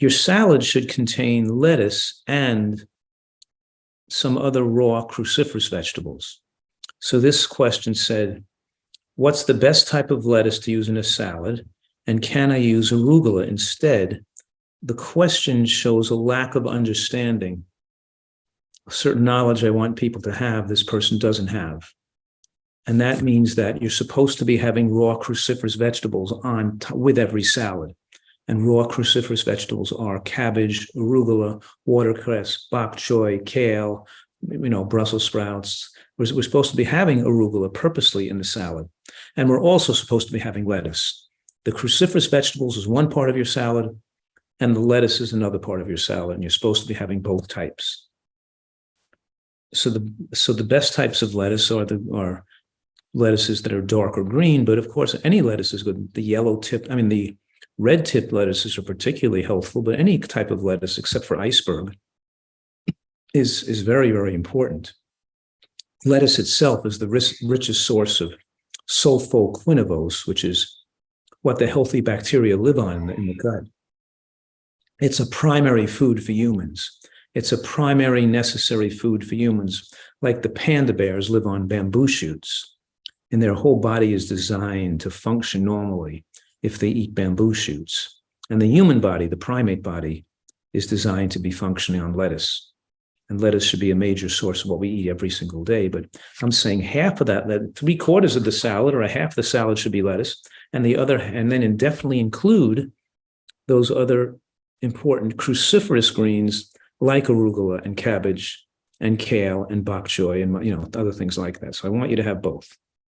your salad should contain lettuce and some other raw cruciferous vegetables. So this question said, what's the best type of lettuce to use in a salad? And can I use arugula instead? The question shows a lack of understanding. A certain knowledge I want people to have, this person doesn't have. And that means that you're supposed to be having raw cruciferous vegetables with every salad. And raw cruciferous vegetables are cabbage, arugula, watercress, bok choy, kale, Brussels sprouts. We're supposed to be having arugula purposely in the salad. And we're also supposed to be having lettuce. The cruciferous vegetables is one part of your salad, and the lettuce is another part of your salad, and you're supposed to be having both types. So the best types of lettuce are lettuces that are dark or green, but of course, any lettuce is good. The red tip lettuces are particularly healthful, but any type of lettuce except for iceberg is very, very important. Lettuce itself is the richest source of sulfoquinavose, which is what the healthy bacteria live on in the gut. It's a primary food for humans. It's a primary necessary food for humans, like the panda bears live on bamboo shoots, and their whole body is designed to function normally if they eat bamboo shoots. And the human body, the primate body, is designed to be functioning on lettuce. And lettuce should be a major source of what we eat every single day. But I'm saying half of that, 3/4 of the salad or a half the salad should be lettuce, and then definitely include those other important cruciferous greens like arugula and cabbage and kale and bok choy and other things like that. So I want you to have both.